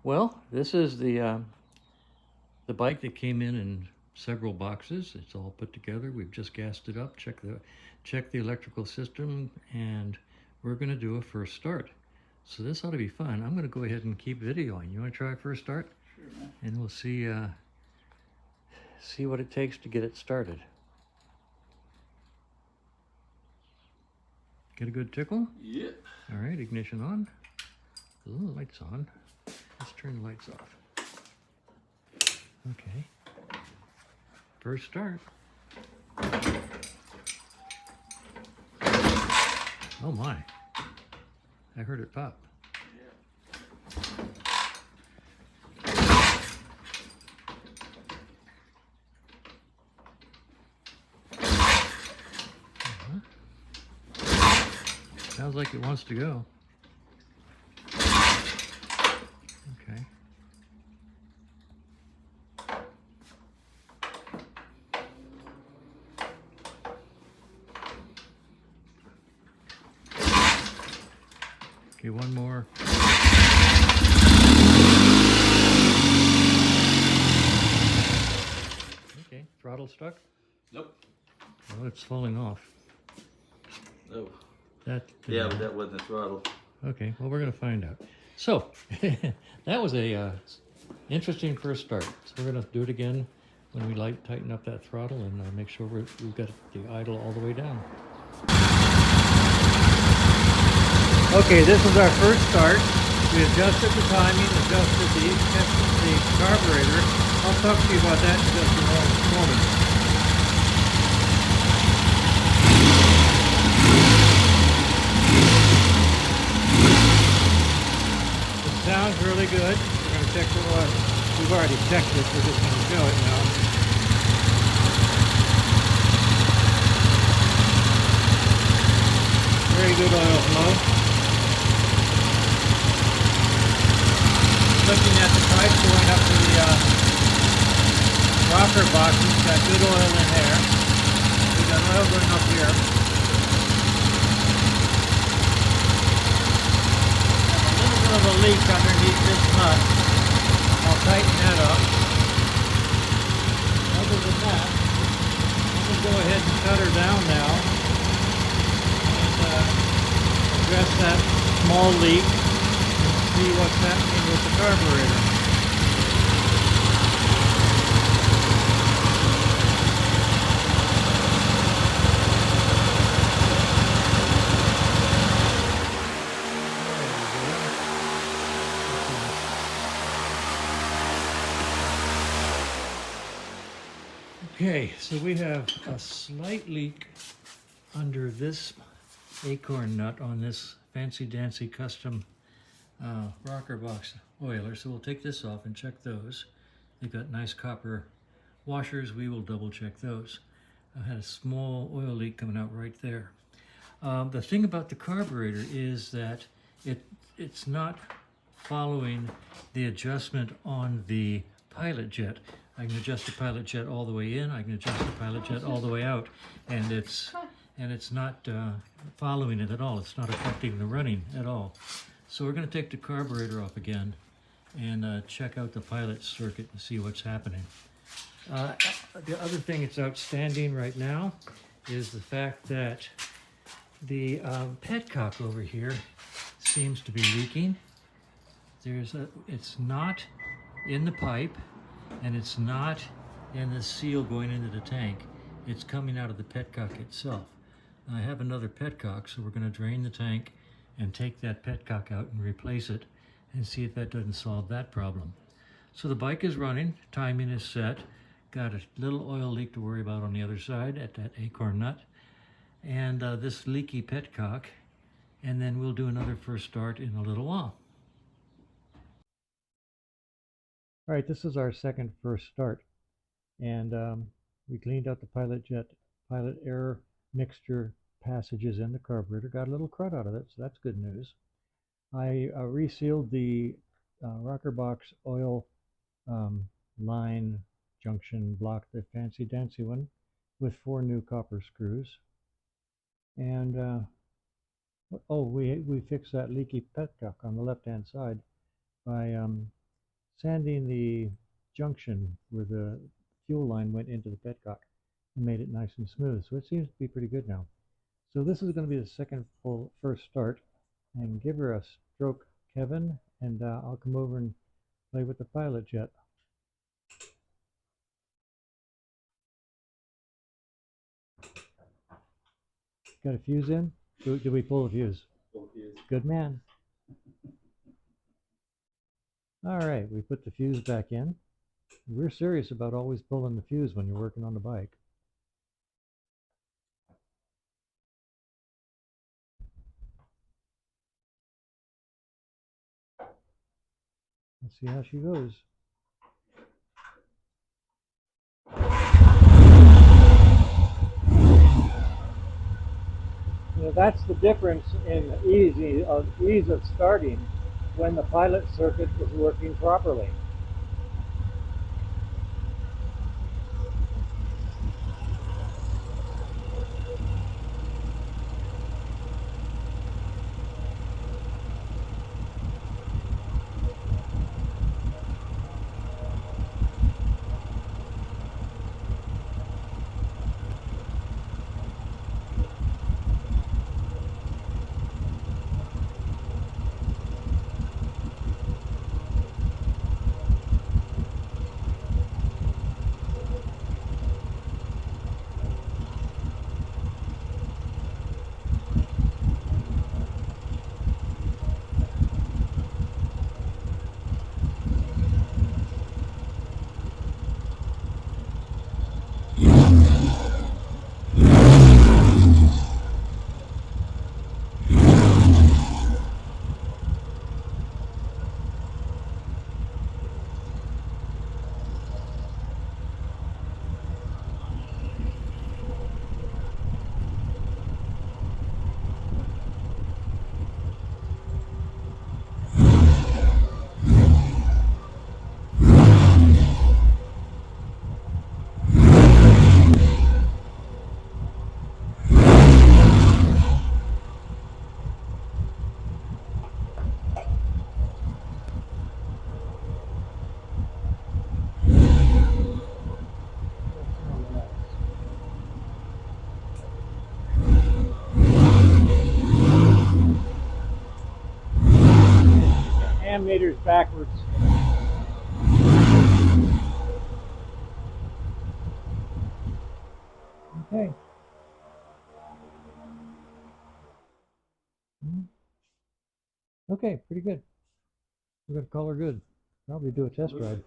Well, this is the bike that came in several boxes. It's all put together. We've just gassed it up, check the electrical system, and we're going to do a first start. So this ought to be fun. I'm going to go ahead and keep videoing. You want to try first start? Sure, man. And we'll see what it takes to get it started. Get a good tickle? Yep. All right, ignition on. Ooh, lights on. Let's turn the lights off. Okay. First start. Oh my. I heard it pop. Sounds like it wants to go. Okay. Okay, one more. Okay, throttle stuck? Nope. Well, it's falling off. No. Yeah, but that wasn't the throttle. Okay, well, we're going to find out. So, that was a interesting first start. So we're going to do it again when we tighten up that throttle and make sure we've got the idle all the way down. Okay, this is our first start. We adjusted the timing, adjusted tested the carburetor. I'll talk to you about that in just a moment. Sounds really good. We're going to check the oil. We've already checked it. We're just going to show it now. Very good oil flow. Looking at the pipe going up to the rocker boxes. Got good oil in there. We got oil going up here. Of a leak underneath this nut. I'll tighten that up. Other than that, I'm going to go ahead and cut her down now and address that small leak and see what's happening with the carburetor. Okay, so we have a slight leak under this acorn nut on this fancy dancy custom rocker box oiler. So we'll take this off and check those. They've got nice copper washers. We will double check those. I had a small oil leak coming out right there. The thing about the carburetor is that it's not following the adjustment on the pilot jet. I can adjust the pilot jet all the way in, I can adjust the pilot jet all the way out, and it's not following it at all. It's not affecting the running at all. So we're going to take the carburetor off again and check out the pilot circuit and see what's happening. The other thing that's outstanding right now is the fact that the petcock over here seems to be leaking. It's not in the pipe, and it's not in the seal going into the tank. It's coming out of the petcock itself. I have another petcock, so we're going to drain the tank and take that petcock out and replace it and see if that doesn't solve that problem. So the bike is running, timing is set, got a little oil leak to worry about on the other side at that acorn nut, and this leaky petcock, and then we'll do another first start in a little while. All right, this is our second first start, and we cleaned out the pilot air mixture passages in the carburetor. Got a little crud out of it, so that's good news. I resealed the rocker box oil line junction block, the fancy dancy one, with 4 new copper screws. And we fixed that leaky petcock on the left hand side by sanding the junction where the fuel line went into the petcock and made it nice and smooth. So it seems to be pretty good now. So this is going to be the first start, and give her a stroke, Kevin, and I'll come over and play with the pilot jet. Got a fuse in? Did we pull a fuse? Full fuse. Good man. All right, we put the fuse back in. We're serious about always pulling the fuse when you're working on the bike. Let's see how she goes. You know, that's the difference in ease of starting when the pilot circuit is working properly. Ammeters backwards. Okay. Okay, pretty good. We're going to call her good. Probably do a test ride.